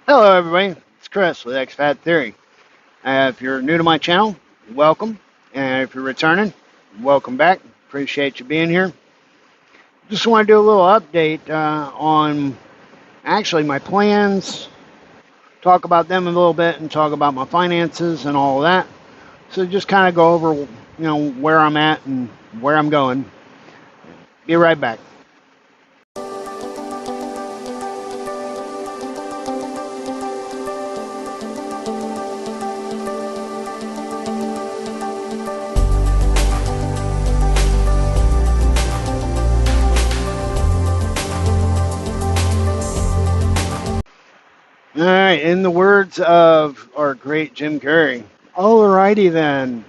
Hello, everybody. It's Chris with X-Fat Theory. If you're new to my channel, welcome. And if you're returning, welcome back. Appreciate you being here. Just want to do a little update on actually my plans, talk about them a little bit, and talk about my finances and all of that. So just kind of go over, where I'm at and where I'm going. Be right back. All right, in the words of our great Jim Carrey. Alrighty then.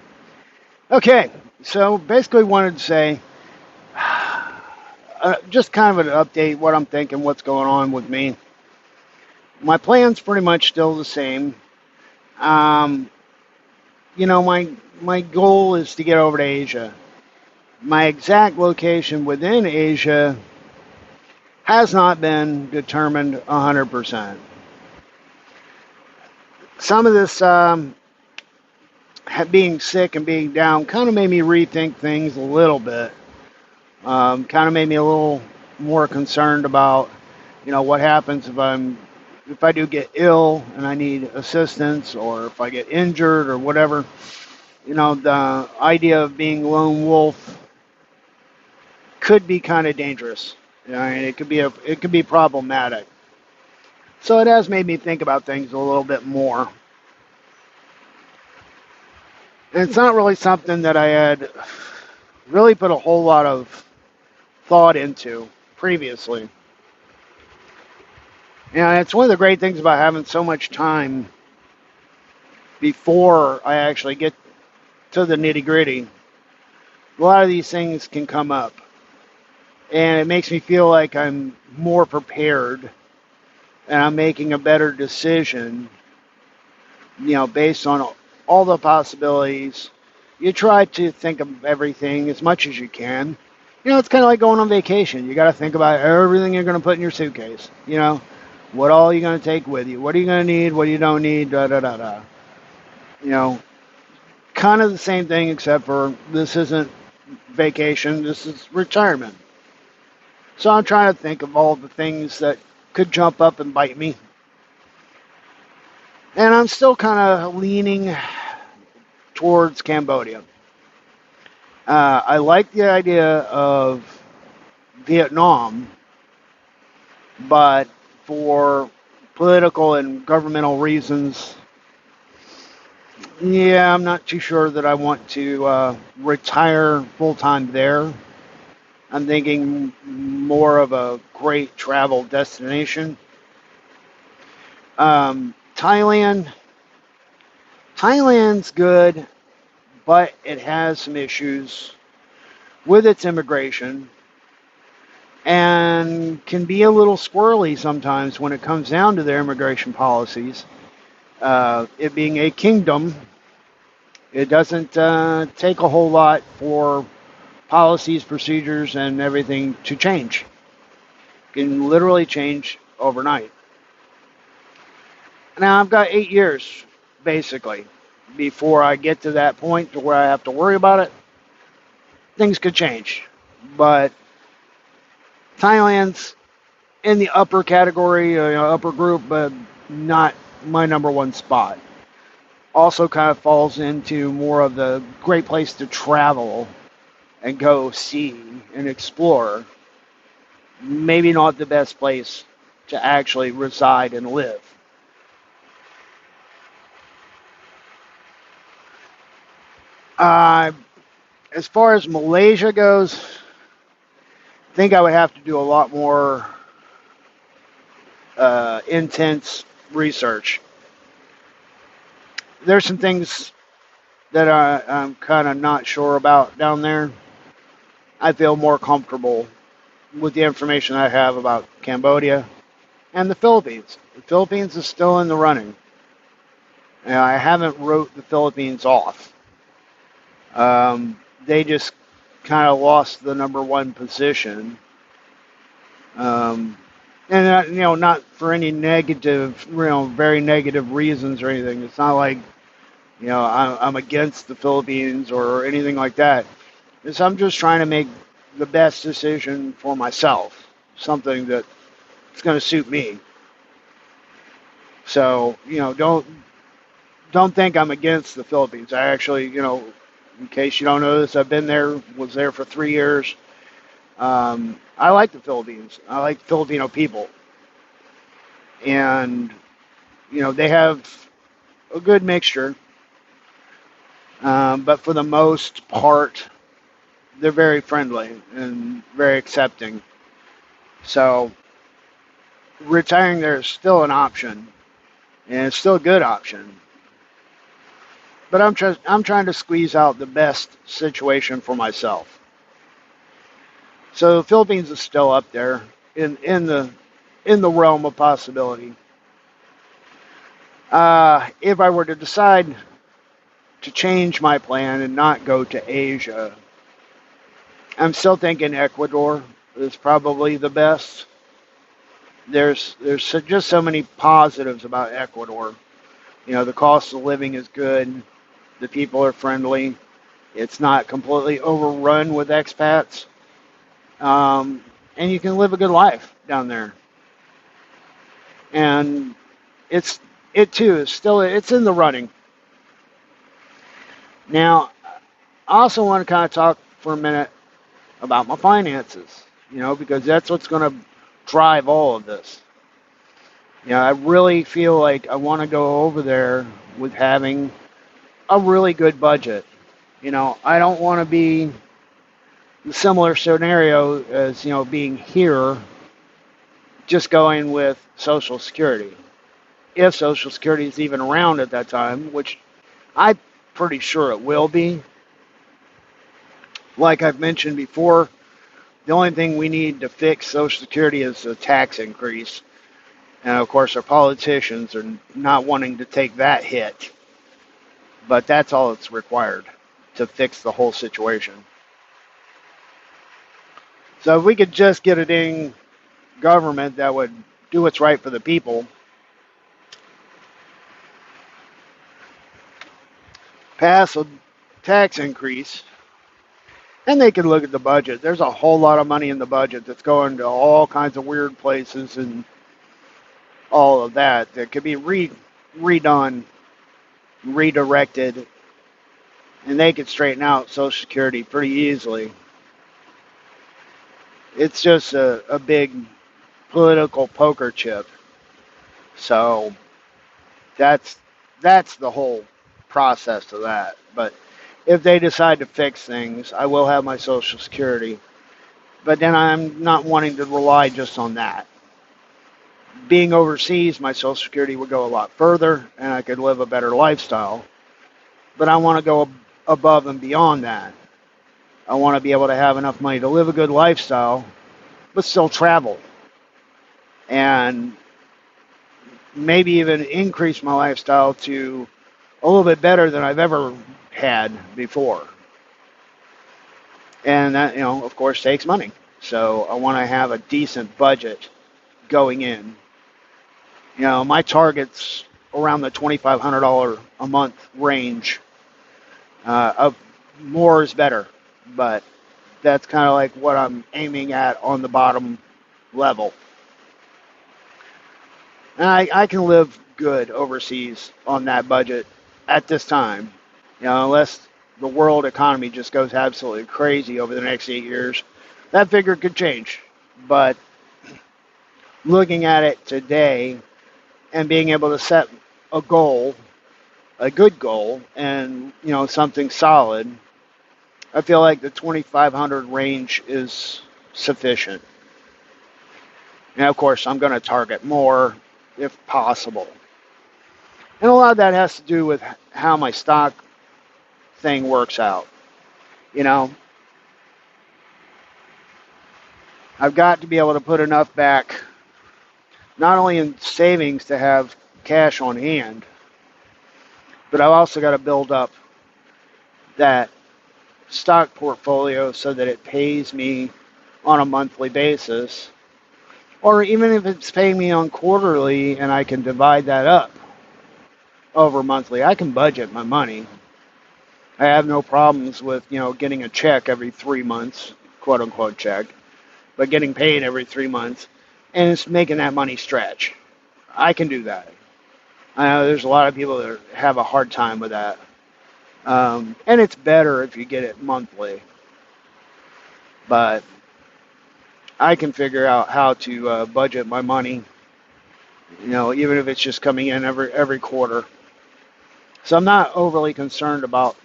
Okay, so basically wanted to say just kind of an update, what I'm thinking, what's going on with me. My plan's pretty much still the same. Um, my goal is to get over to Asia. My exact location within Asia has not been determined 100%. Some of this being sick and being down kind of made me rethink things a little bit. Kind of made me a little more concerned about, what happens if I do get ill and I need assistance, or if I get injured or whatever. The idea of being lone wolf could be kind of dangerous. And it could be problematic. So it has made me think about things a little bit more. And it's not really something that I had really put a whole lot of thought into previously. It's one of the great things about having so much time before I actually get to the nitty gritty. A lot of these things can come up, and it makes me feel like I'm more prepared and I'm making a better decision, based on all the possibilities. You try to think of everything as much as you can. It's kind of like going on vacation. You got to think about everything you're going to put in your suitcase. What all you're going to take with you. What are you going to need? What you don't need? Da da da da. Kind of the same thing, except for this isn't vacation. This is retirement. So I'm trying to think of all the things that could jump up and bite me. And I'm still kind of leaning towards Cambodia. I like the idea of Vietnam, but for political and governmental reasons, yeah, I'm not too sure that I want to retire full-time there. I'm thinking more of a great travel destination. Thailand's good, but it has some issues with its immigration and can be a little squirrely sometimes when it comes down to their immigration policies. It being a kingdom, it doesn't take a whole lot for policies, procedures, and everything to change. It can literally change overnight. Now, I've got 8 years, basically, before I get to that point to where I have to worry about it. Things could change, but Thailand's in the upper category, upper group, but not my number one spot. Also kind of falls into more of the great place to travel and go see and explore. Maybe not the best place to actually reside and live. As far as Malaysia goes, I think I would have to do a lot more intense research. There's some things that I'm kind of not sure about down there. I feel more comfortable with the information I have about Cambodia and the Philippines. The Philippines is still in the running. I haven't wrote the Philippines off. They just kind of lost the number one position. And not for any negative, very negative reasons or anything. It's not like I'm against the Philippines or anything like that. I'm just trying to make the best decision for myself, something that's going to suit me. So don't think I'm against the Philippines. I actually, in case you don't know this, I've been there, was there for 3 years. I like the Philippines. I like Filipino people, and they have a good mixture, but for the most part, they're very friendly and very accepting. So retiring there is still an option, and it's still a good option. But I'm trying to squeeze out the best situation for myself. So the Philippines is still up there in the realm of possibility. If I were to decide to change my plan and not go to Asia, I'm still thinking Ecuador is probably the best. There's just so many positives about Ecuador. The cost of living is good. The people are friendly. It's not completely overrun with expats. And you can live a good life down there. And it too is still it's in the running. Now, I also want to kind of talk for a minute about my finances, because that's what's going to drive all of this. I really feel like I want to go over there with having a really good budget. I don't want to be the similar scenario as, being here, just going with Social Security. If Social Security is even around at that time, which I'm pretty sure it will be. Like I've mentioned before, the only thing we need to fix Social Security is a tax increase. And of course, our politicians are not wanting to take that hit. But that's all that's required to fix the whole situation. So if we could just get a dang government that would do what's right for the people, pass a tax increase, and they can look at the budget. There's a whole lot of money in the budget that's going to all kinds of weird places and all of that could be redone, redirected, and they could straighten out Social Security pretty easily. It's just a big political poker chip. So that's the whole process of that. But if they decide to fix things, I will have my Social Security. But then I'm not wanting to rely just on that. Being overseas, my Social Security would go a lot further, and I could live a better lifestyle. But I want to go above and beyond that. I want to be able to have enough money to live a good lifestyle, but still travel. And maybe even increase my lifestyle to a little bit better than I've ever had before. And that, of course, takes money. So I want to have a decent budget going in. My target's around the $2,500 a month range. Of more is better, but that's kind of like what I'm aiming at on the bottom level. And I can live good overseas on that budget at this time, unless the world economy just goes absolutely crazy over the next 8 years. That figure could change. But looking at it today and being able to set a goal, a good goal, and something solid, I feel like the 2,500 range is sufficient. And of course, I'm going to target more if possible. And a lot of that has to do with how my stock thing works out. I've got to be able to put enough back, not only in savings to have cash on hand, but I've also got to build up that stock portfolio so that it pays me on a monthly basis. Or even if it's paying me on quarterly and I can divide that up over monthly, I can budget my money. I have no problems with, getting a check every 3 months, quote unquote check, but getting paid every 3 months and it's making that money stretch. I can do that. I know there's a lot of people that have a hard time with that. And it's better if you get it monthly. But I can figure out how to budget my money, even if it's just coming in every quarter. So I'm not overly concerned about,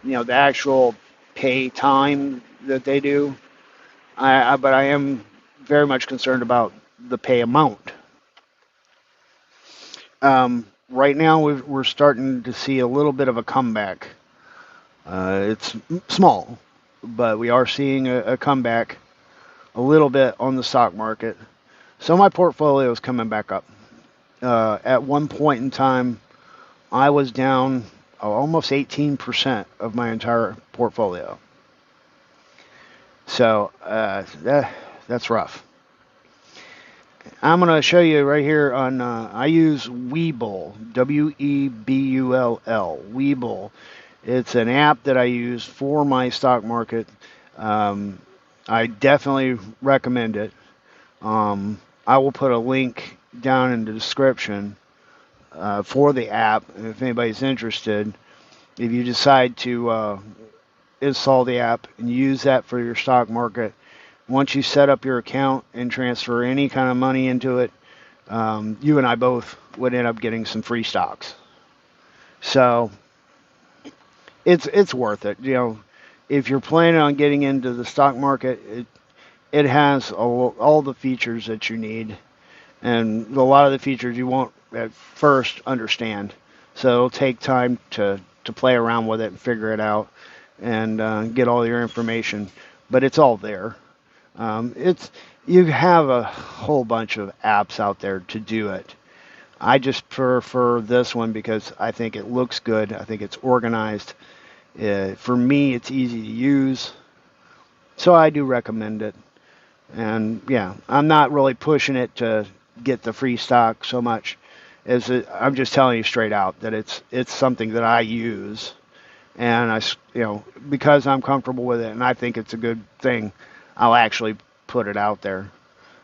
the actual pay time that they do. But I am very much concerned about the pay amount. Right now, we're starting to see a little bit of a comeback. It's small, but we are seeing a comeback a little bit on the stock market. So my portfolio is coming back up. At one point in time, I was down almost 18% of my entire portfolio. So that's rough. I'm going to show you right here on, I use Webull, Webull, Webull. It's an app that I use for my stock market. I definitely recommend it. I will put a link down in the description for the app. If anybody's interested, if you decide to install the app and use that for your stock market, once you set up your account and transfer any kind of money into it, you and I both would end up getting some free stocks. So it's worth it. If you're planning on getting into the stock market, it has all the features that you need, and a lot of the features you won't at first understand. So it'll take time to play around with it and figure it out and get all your information. But it's all there. You have a whole bunch of apps out there to do it. I just prefer this one because I think it looks good. I think it's organized. For me, it's easy to use. So I do recommend it. And yeah, I'm not really pushing it to get the free stock so much as I'm just telling you straight out that it's something that I use, and because I'm comfortable with it and I think it's a good thing, I'll actually put it out there.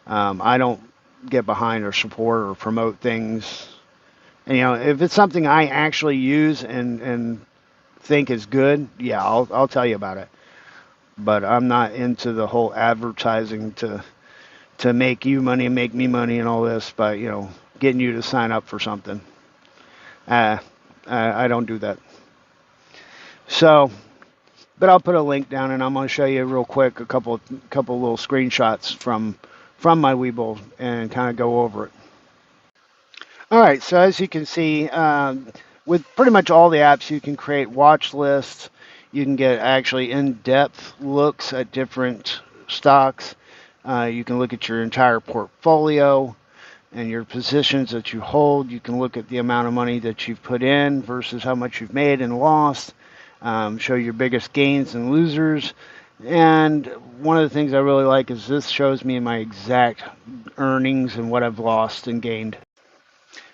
I don't get behind or support or promote things. And, if it's something I actually use and think is good, yeah, I'll tell you about it. But I'm not into the whole advertising to make you money and make me money and all this by getting you to sign up for something. I don't do that. So, but I'll put a link down and I'm going to show you real quick a couple little screenshots from my Webull and kind of go over it. All right, so as you can see, with pretty much all the apps, you can create watch lists. You can get actually in-depth looks at different stocks. You can look at your entire portfolio and your positions that you hold. You can look at the amount of money that you've put in versus how much you've made and lost. Show your biggest gains and losers. And one of the things I really like is this shows me my exact earnings and what I've lost and gained.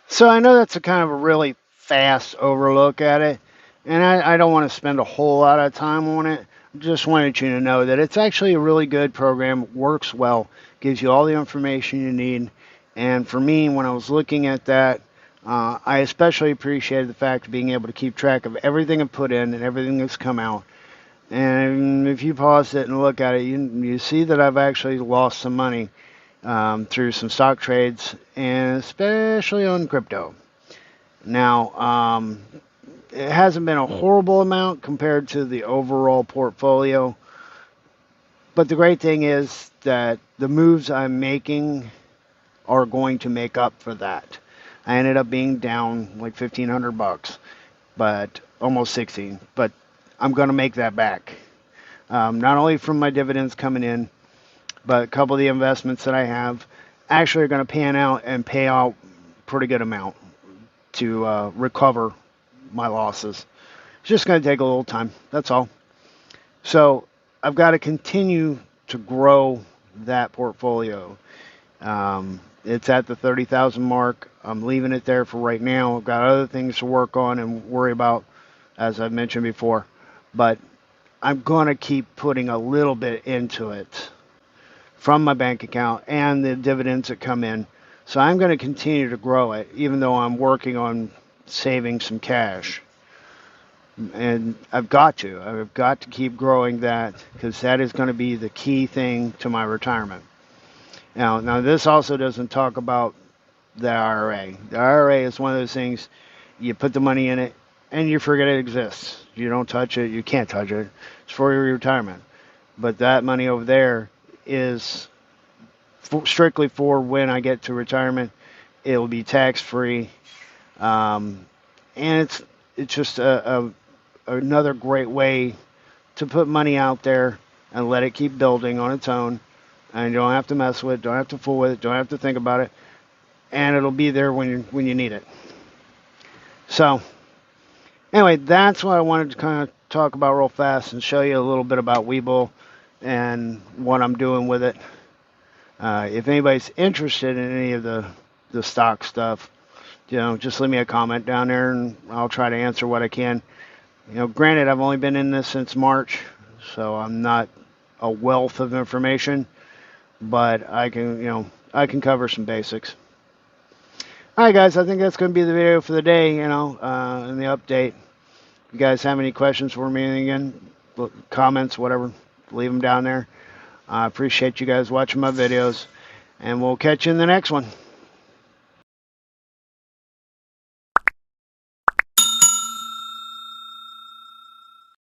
So I know that's a kind of a really fast overlook at it, and I don't want to spend a whole lot of time on it. Just wanted you to know that it's actually a really good program, works well, gives you all the information you need. And for me, when I was looking at that, I especially appreciated the fact of being able to keep track of everything I've put in and everything that's come out. And if you pause it and look at it, you see that I've actually lost some money through some stock trades, and especially on crypto. Now, it hasn't been a horrible amount compared to the overall portfolio, but the great thing is that the moves I'm making are going to make up for that. I ended up being down like $1,500, but almost 16. But I'm going to make that back, not only from my dividends coming in, but a couple of the investments that I have actually are going to pan out and pay out pretty good amount to recover my losses. It's just going to take a little time. That's all. So I've got to continue to grow that portfolio. It's at the 30,000 mark. I'm leaving it there for right now. I've got other things to work on and worry about, as I've mentioned before. But I'm going to keep putting a little bit into it from my bank account and the dividends that come in. So I'm going to continue to grow it, even though I'm working on saving some cash. And I've got to keep growing that, because that is going to be the key thing to my retirement. Now this also doesn't talk about the IRA. The IRA is one of those things, you put the money in it and you forget it exists. You don't touch it. You can't touch it. It's for your retirement. But that money over there is strictly for when I get to retirement. It'll be tax free, and it's just another great way to put money out there and let it keep building on its own. And you don't have to mess with it, don't have to fool with it, don't have to think about it, and it'll be there when you need it. So anyway, that's what I wanted to kind of talk about real fast and show you a little bit about Webull and what I'm doing with it. If anybody's interested in any of the stock stuff, just leave me a comment down there and I'll try to answer what I can. Granted, I've only been in this since March, so I'm not a wealth of information, but I can cover some basics. All right, guys, I think that's going to be the video for the day, and the update. If you guys have any questions for me, again, comments, whatever, leave them down there. I appreciate you guys watching my videos, and we'll catch you in the next one.